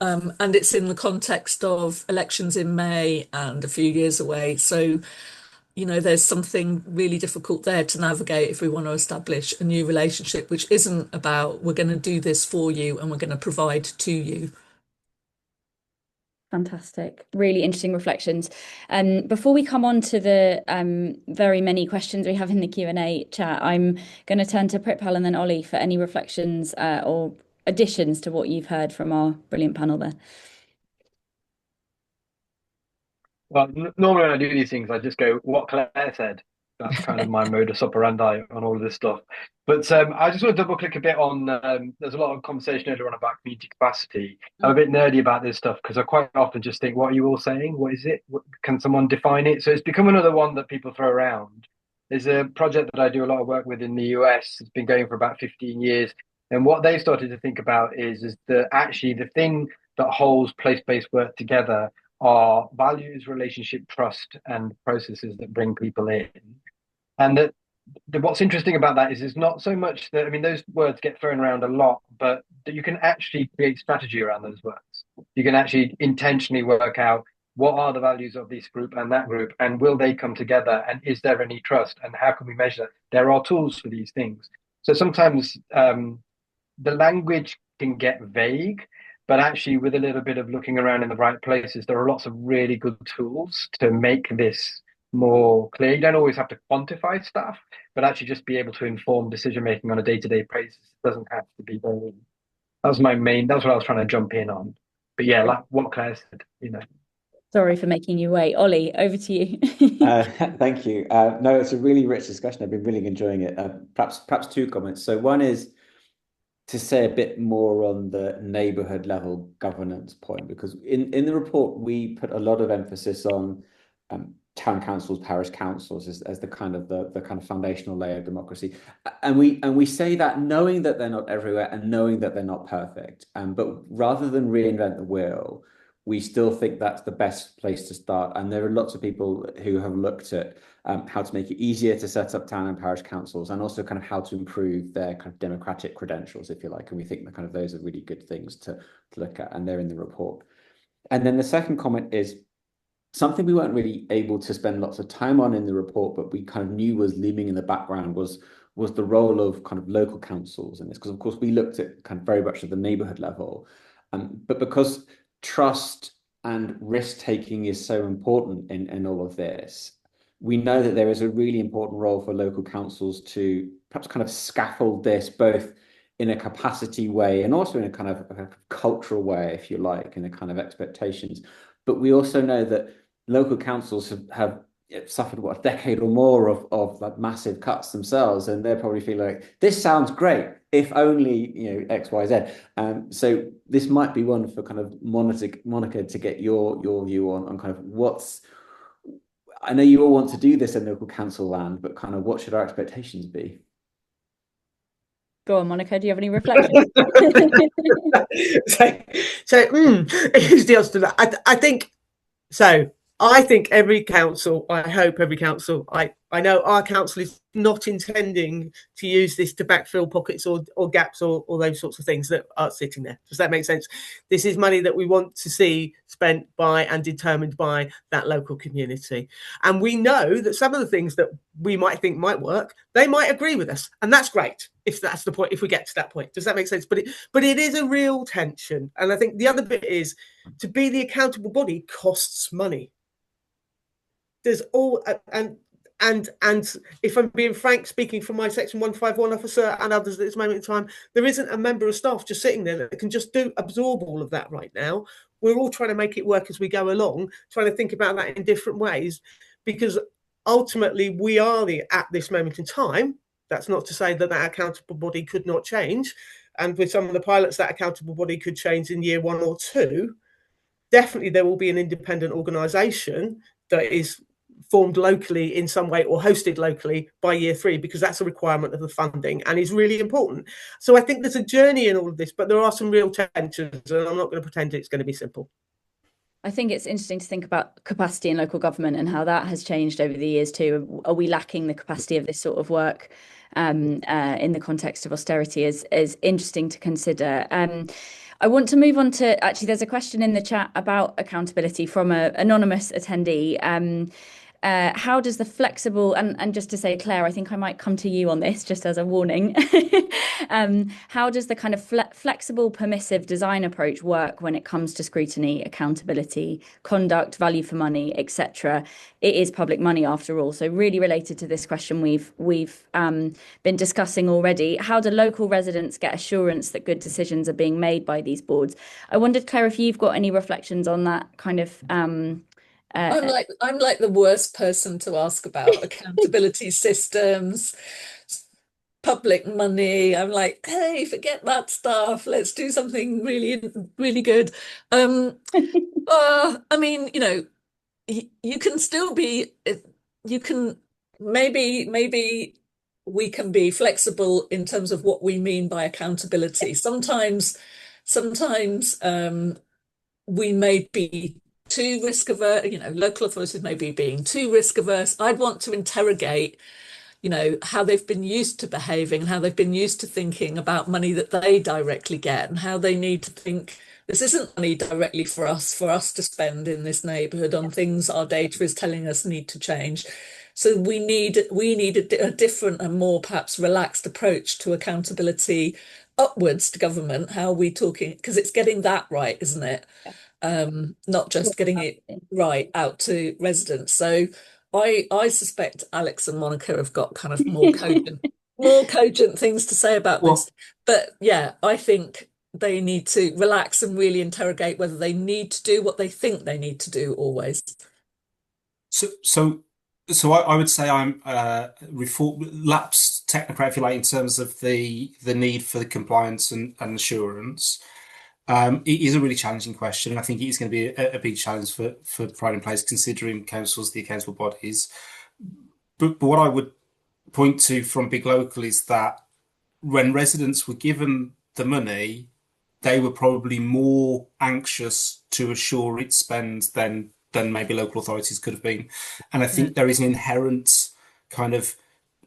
And it's in the context of elections in May and a few years away. So, there's something really difficult there to navigate if we want to establish a new relationship, which isn't about we're going to do this for you and we're going to provide to you. Fantastic. Really interesting reflections. Before we come on to the very many questions we have in the Q&A chat, I'm going to turn to Pritpal and then Ollie for any reflections or additions to what you've heard from our brilliant panel there. Well, normally when I do these things, I just go what Claire said. That's kind of my modus operandi on all of this stuff. But I just want to double click a bit on. There's a lot of conversation earlier on about community capacity. I'm a bit nerdy about this stuff because I quite often just think, what are you all saying? What is it? Can someone define it? So it's become another one that people throw around. There's a project that I do a lot of work with in the US. It's been going for about 15 years. And what they started to think about is that actually the thing that holds place-based work together are values, relationship, trust, and processes that bring people in. And that what's interesting about that is it's not so much that, I mean, those words get thrown around a lot, but that you can actually create strategy around those words. You can actually intentionally work out what are the values of this group and that group, and will they come together? And is there any trust? And how can we measure that? There are tools for these things. So sometimes the language can get vague, but actually with a little bit of looking around in the right places, there are lots of really good tools to make this more clear. You don't always have to quantify stuff, but actually just be able to inform decision making on a day-to-day basis. It doesn't have to be very. That's what I was trying to jump in on. But yeah, like what Claire said, Sorry for making you wait. Ollie, over to you. Thank you. No, it's a really rich discussion. I've been really enjoying it. Perhaps two comments. So one is to say a bit more on the neighbourhood level governance point, because in the report we put a lot of emphasis on town councils, parish councils as the kind of foundational layer of democracy, and we say that knowing that they're not everywhere and knowing that they're not perfect, but rather than reinvent the wheel, we still think that's the best place to start. And there are lots of people who have looked at how to make it easier to set up town and parish councils, and also kind of how to improve their kind of democratic credentials, if you like. And we think that kind of those are really good things to look at, and they're in the report. And then the second comment is something we weren't really able to spend lots of time on in the report, but we kind of knew was looming in the background was the role of kind of local councils in this, because of course we looked at kind of very much at the neighbourhood level, but because trust and risk taking is so important in all of this, we know that there is a really important role for local councils to perhaps kind of scaffold this both in a capacity way and also in a kind of a cultural way, if you like, in a kind of expectations. But we also know that local councils have suffered a decade or more of like massive cuts themselves, and they're probably feeling like this sounds great if only X, Y, Z. So this might be one for kind of Monica to get your view on kind of what's. I know you all want to do this in local council land, but kind of what should our expectations be? Go on, Monica. Do you have any reflections? Who's the answer to that? I think so. I think every council, I hope every council, I know our council is not intending to use this to backfill pockets or gaps or those sorts of things that are sitting there. Does that make sense? This is money that we want to see spent by and determined by that local community. And we know that some of the things that we might think might work, they might agree with us. And that's great if that's the point, if we get to that point. Does that make sense? But it is a real tension. And I think the other bit is to be the accountable body costs money. There's all and if I'm being frank, speaking from my Section 151 officer and others at this moment in time, there isn't a member of staff just sitting there that can just absorb all of that right now. We're all trying to make it work as we go along, trying to think about that in different ways, because ultimately we are at this moment in time. That's not to say that accountable body could not change, and with some of the pilots, that accountable body could change in year 1 or 2. Definitely, there will be an independent organisation that is formed locally in some way or hosted locally by year 3, because that's a requirement of the funding and is really important. So I think there's a journey in all of this, but there are some real tensions, and I'm not going to pretend it's going to be simple. I think it's interesting to think about capacity in local government and how that has changed over the years too. Are we lacking the capacity of this sort of work in the context of austerity is interesting to consider. I want to move on to, actually, there's a question in the chat about accountability from an anonymous attendee. How does the flexible, and just to say, Claire, I think I might come to you on this just as a warning. How does the kind of flexible, permissive design approach work when it comes to scrutiny, accountability, conduct, value for money, etc.? It is public money after all. So really related to this question we've been discussing already. How do local residents get assurance that good decisions are being made by these boards? I wondered, Claire, if you've got any reflections on that kind of I'm like the worst person to ask about accountability systems, public money. I'm like, hey, forget that stuff. Let's do something really, really good. I mean, you can still be, you can maybe we can be flexible in terms of what we mean by accountability. Sometimes we may be too risk averse, local authorities may be being too risk averse. I'd want to interrogate, how they've been used to behaving and how they've been used to thinking about money that they directly get, and how they need to think this isn't money directly for us to spend in this neighbourhood on things our data is telling us need to change. So we need a different and more perhaps relaxed approach to accountability upwards to government. How are we talking? Because it's getting that right, isn't it? Not just getting it right out to residents. So I suspect Alex and Monica have got kind of more cogent things to say about this. But yeah, I think they need to relax and really interrogate whether they need to do what they think they need to do always. So I would say I'm lapsed technocrat, if you like, in terms of the need for the compliance and assurance. It is a really challenging question, and I think it is going to be a big challenge for Pride in Place, considering councils, the accountable bodies. But what I would point to from Big Local is that when residents were given the money, they were probably more anxious to assure its spend than maybe local authorities could have been. And I think there is an inherent kind of,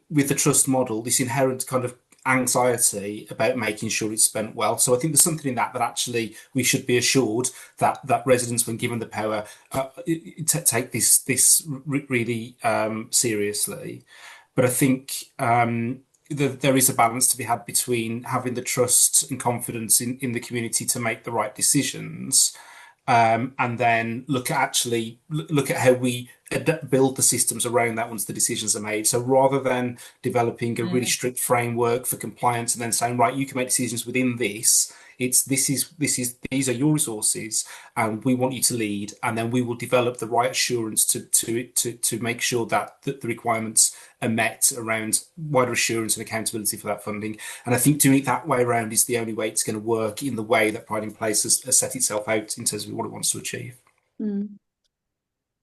with the trust model, this inherent kind of anxiety about making sure it's spent well. So I think there's something in that actually we should be assured that residents, when given the power, take this really seriously. But I think there is a balance to be had between having the trust and confidence in the community to make the right decisions, and then look at how we build the systems around that once the decisions are made. So rather than developing a really strict framework for compliance and then saying, right, you can make decisions within this, these are your resources and we want you to lead, and then we will develop the right assurance to make sure that the requirements are met around wider assurance and accountability for that funding. And I think doing it that way around is the only way it's going to work in the way that Pride in Place has set itself out in terms of what it wants to achieve.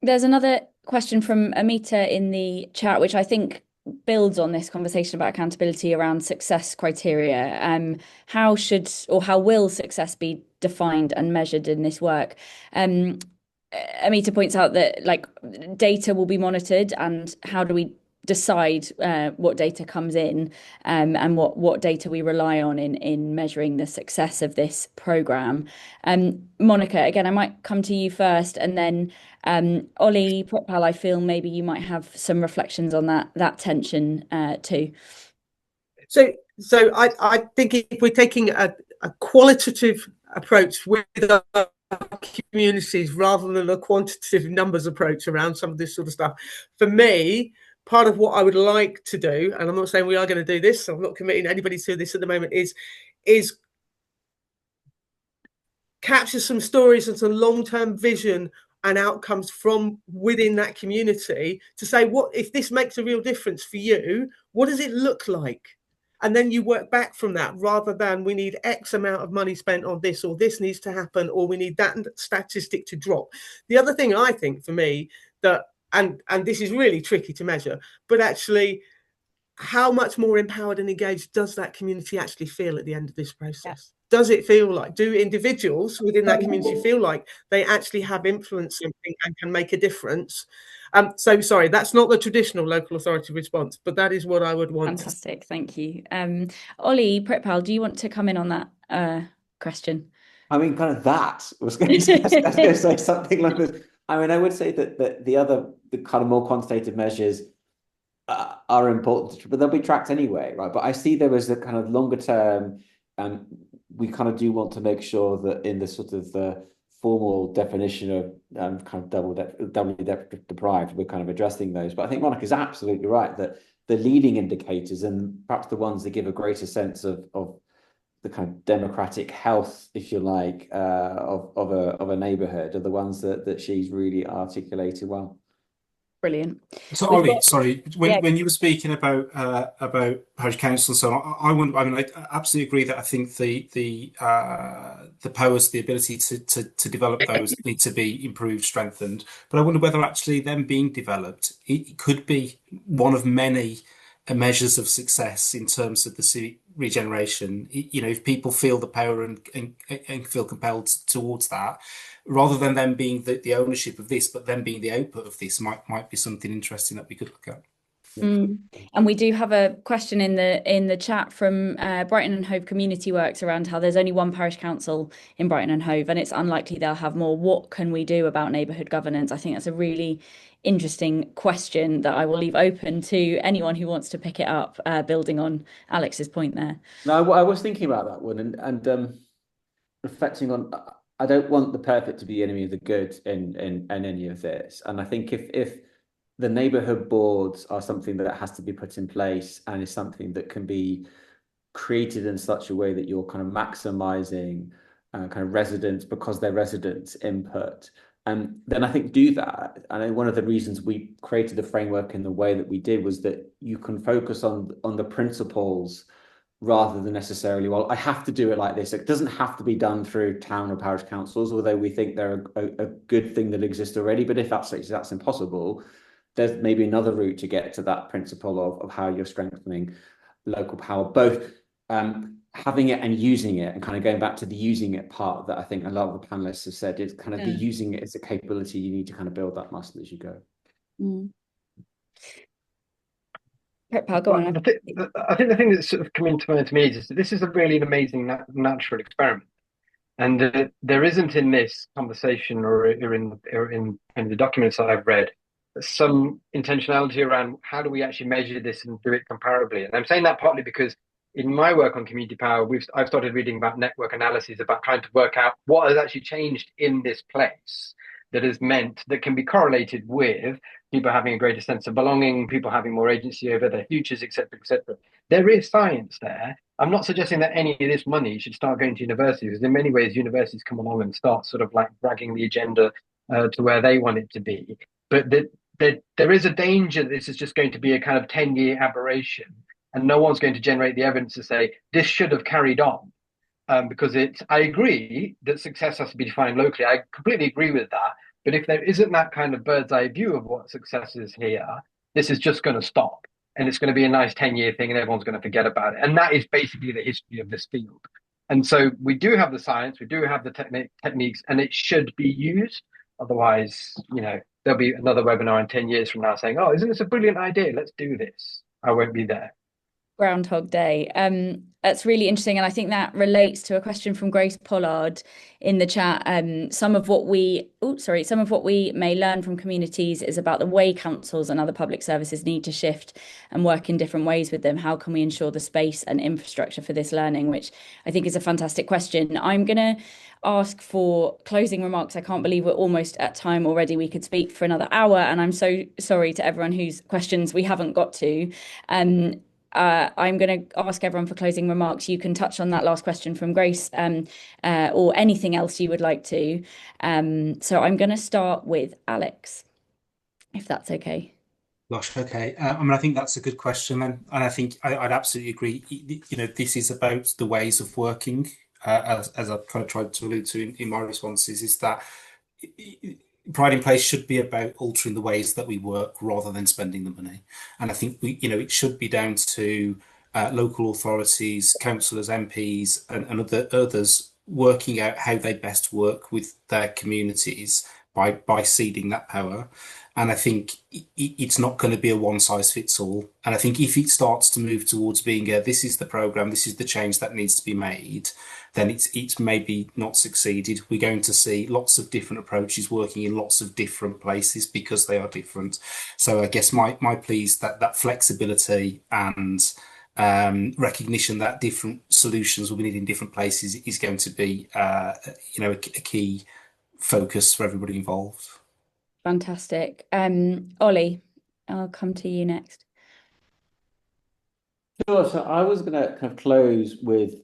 There's another question from Amita in the chat, which I think builds on this conversation about accountability around success criteria. How will success be defined and measured in this work? Amita points out that data will be monitored, and how do we decide what data comes in, and what data we rely on in measuring the success of this programme. Monica, again, I might come to you first, and then Ollie, Pritpal, I feel maybe you might have some reflections on that tension too. So I think if we're taking a qualitative approach with our communities rather than a quantitative numbers approach around some of this sort of stuff, for me, part of what I would like to do, and I'm not saying we are going to do this, so I'm not committing anybody to this at the moment, is capture some stories and some long-term vision and outcomes from within that community to say, what if this makes a real difference for you? What does it look like? And then you work back from that, rather than we need X amount of money spent on this, or this needs to happen, or we need that statistic to drop. The other thing I think for me that, and this is really tricky to measure, but actually how much more empowered and engaged does that community actually feel at the end of this process? Yeah. Does it feel like, do individuals within that community feel like they actually have influence and can make a difference? So sorry, that's not the traditional local authority response, but that is what I would want. Fantastic, thank you. Ollie, Pritpal, do you want to come in on that question? I mean, kind of that was going to say something like this. I mean, I would say that the kind of more quantitative measures are important, but they'll be tracked anyway, right? But I see there as a kind of longer term, and we kind of do want to make sure that in the sort of the formal definition of kind of doubly deprived, we're kind of addressing those. But I think Monica's absolutely right that the leading indicators, and perhaps the ones that give a greater sense of the kind of democratic health, if you like, of a neighbourhood are the ones that she's really articulated well. Brilliant. Sorry. When you were speaking about parish council, so I mean, I absolutely agree that I think the powers, the ability to develop those need to be improved, strengthened. But I wonder whether actually them being developed, it could be one of many measures of success in terms of the civic regeneration. You know, if people feel the power and feel compelled towards that, rather than them being the ownership of this, but them being the output of this, might be something interesting that we could look at. And we do have a question in the chat from Brighton and Hove Community Works around how there's only one parish council in Brighton and Hove, and it's unlikely they'll have more. What can we do about neighbourhood governance? I think that's a really interesting question that I will leave open to anyone who wants to pick it up, building on Alex's point there. No, I was thinking about that one and reflecting on. I don't want the perfect to be the enemy of the good in any of this, and I think if the neighbourhood boards are something that has to be put in place and is something that can be created in such a way that you're kind of maximising kind of residents because they're residents' input. And then I think do that. And one of the reasons we created the framework in the way that we did was that you can focus on the principles rather than necessarily, well, I have to do it like this. It doesn't have to be done through town or parish councils, although we think they're a good thing that exists already. But if that's impossible, there's maybe another route to get to that principle of how you're strengthening local power, both having it and using it, and kind of going back to the using it part that I think a lot of the panelists have said is kind of the using it as a capability. You need to kind of build that muscle as you go. Pritpal, go on. I think the thing that's sort of coming to mind to me is that this is a really amazing natural experiment. And there isn't in this conversation or in the documents that I've read some intentionality around how do we actually measure this and do it comparably. And I'm saying that partly because in my work on community power, I've started reading about network analyses, about trying to work out what has actually changed in this place that has meant that can be correlated with people having a greater sense of belonging, people having more agency over their futures, etc., etc. There is science there. I'm not suggesting that any of this money should start going to universities, because in many ways, universities come along and start sort of like dragging the agenda to where they want it to be. But there is a danger that this is just going to be a kind of 10-year aberration, and no one's going to generate the evidence to say this should have carried on. Because I agree that success has to be defined locally. I completely agree with that. But if there isn't that kind of bird's eye view of what success is here, this is just going to stop. And it's going to be a nice 10-year thing and everyone's going to forget about it. And that is basically the history of this field. And so we do have the science, we do have the techniques, and it should be used. Otherwise, there'll be another webinar in 10 years from now saying, oh, isn't this a brilliant idea? Let's do this. I won't be there. Groundhog Day. That's really interesting, and I think that relates to a question from Grace Pollard in the chat. Some of what we may learn from communities is about the way councils and other public services need to shift and work in different ways with them. How can we ensure the space and infrastructure for this learning? Which I think is a fantastic question. I'm going to ask for closing remarks. I can't believe we're almost at time already. We could speak for another hour, and I'm so sorry to everyone whose questions we haven't got to. I'm going to ask everyone for closing remarks. You can touch on that last question from Grace or anything else you would like to. So I'm going to start with Alex, if that's okay. Gosh, okay. I mean, I think that's a good question, and I think I'd absolutely agree. This is about the ways of working, as I've kind of tried to allude to in my responses, is that Pride in Place should be about altering the ways that we work rather than spending the money. And I think it should be down to local authorities, councillors, MPs, and others working out how they best work with their communities by ceding that power. And I think it's not going to be a one size fits all. And I think if it starts to move towards being this is the programme, this is the change that needs to be made, then it's maybe not succeeded. We're going to see lots of different approaches working in lots of different places because they are different. So I guess my plea is that flexibility and recognition that different solutions will be needed in different places is going to be a key focus for everybody involved. Fantastic. Ollie, I'll come to you next. Sure. So I was going to kind of close with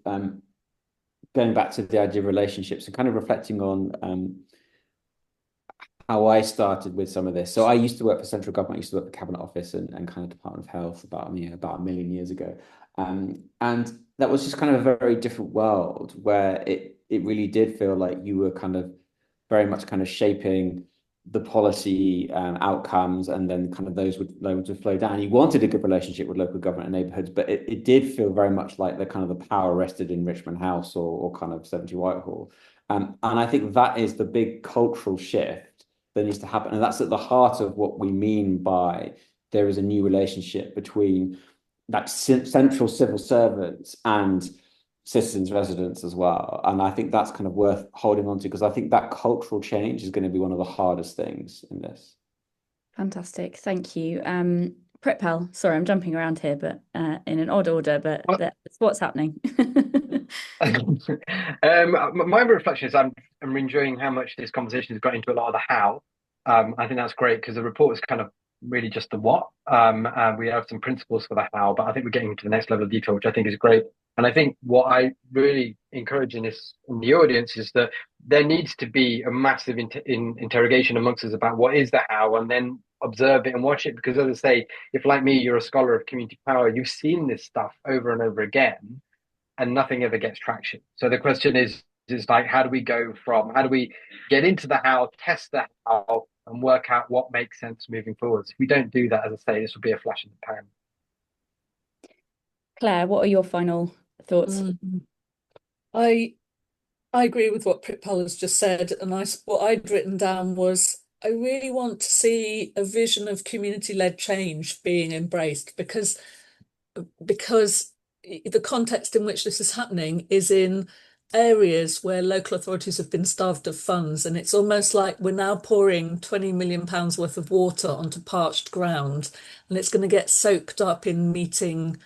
going back to the idea of relationships and kind of reflecting on how I started with some of this. So I used to work for central government. I used to work for Cabinet Office and kind of Department of Health about a million years ago. And that was just kind of a very different world where it really did feel like you were kind of very much kind of shaping the policy outcomes, and then kind of those would flow down. You wanted a good relationship with local government and neighbourhoods, but it did feel very much like the kind of the power rested in Richmond House or kind of 70 Whitehall. And I think that is the big cultural shift that needs to happen. And that's at the heart of what we mean by there is a new relationship between that central civil servants and citizens, residents as well. And I think that's kind of worth holding on to, because I think that cultural change is going to be one of the hardest things in this. Fantastic. Thank you. Pritpal, sorry, I'm jumping around here, but in an odd order, but that's what's happening. My reflection is I'm enjoying how much this conversation has got into a lot of the how. I think that's great because the report is kind of really just the what. We have some principles for the how, but I think we're getting into the next level of detail, which I think is great. And I think what I really encourage in the audience is that there needs to be a massive interrogation amongst us about what is the how, and then observe it and watch it. Because as I say, if like me, you're a scholar of community power, you've seen this stuff over and over again, and nothing ever gets traction. So the question is like, how do we get into the how, test the how, and work out what makes sense moving forwards? If we don't do that, as I say, this will be a flash in the pan. Claire, what are your final thoughts? I agree with what Pritpal has just said, and what I'd written down was I really want to see a vision of community-led change being embraced, because the context in which this is happening is in areas where local authorities have been starved of funds, and it's almost like we're now pouring £20 million worth of water onto parched ground, and it's going to get soaked up in meeting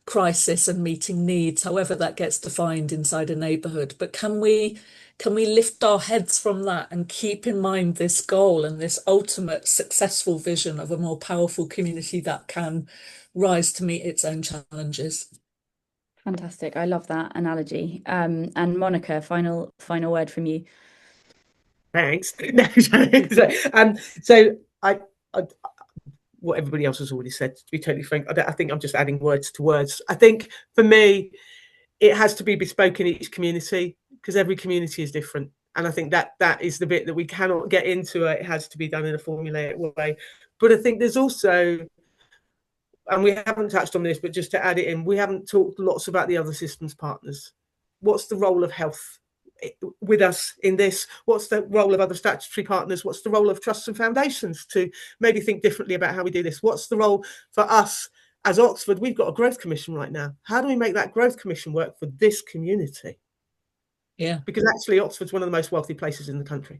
crisis and meeting needs, however that gets defined inside a neighbourhood. But can we lift our heads from that and keep in mind this goal and this ultimate successful vision of a more powerful community that can rise to meet its own challenges? Fantastic. I love that analogy. And Monica, final word from you. Thanks. So I what everybody else has already said, to be totally frank, I think I'm just adding words to words. I think for me, it has to be bespoke in each community, because every community is different. And I think that is the bit that we cannot get into. It has to be done in a formulaic way. But I think there's also, and we haven't touched on this, but just to add it in, we haven't talked lots about the other systems partners. What's the role of health with us in this? What's the role of other statutory partners? What's the role of trusts and foundations to maybe think differently about how we do this? What's the role for us as Oxford? We've got a growth commission right now. How do we make that growth commission work for this community? Yeah, because actually Oxford's one of the most wealthy places in the country.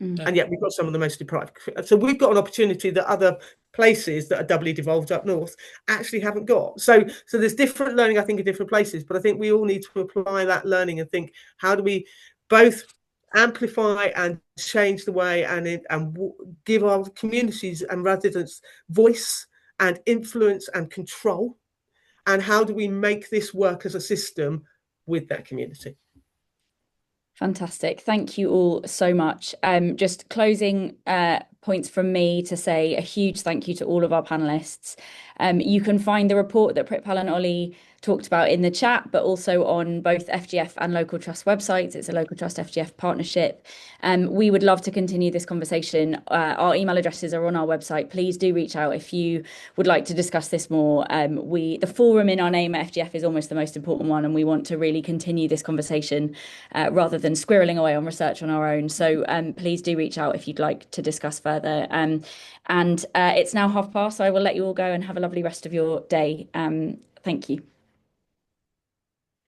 And yet we've got some of the most deprived. So we've got an opportunity that other places that are doubly devolved up north actually haven't got. So there's different learning, I think, in different places. But I think we all need to apply that learning and think, how do we both amplify and change the way and give our communities and residents voice and influence and control? And how do we make this work as a system with that community? Fantastic. Thank you all so much. Just closing points from me to say a huge thank you to all of our panelists. You can find the report that Pritpal and Ollie talked about in the chat, but also on both FGF and Local Trust websites. It's a Local Trust FGF partnership. We would love to continue this conversation. Our email addresses are on our website. Please do reach out if you would like to discuss this more. The forum in our name at FGF is almost the most important one, and we want to really continue this conversation rather than squirreling away on research on our own. So please do reach out if you'd like to discuss further. And it's now past, so I will let you all go and have a lovely rest of your day. Thank you.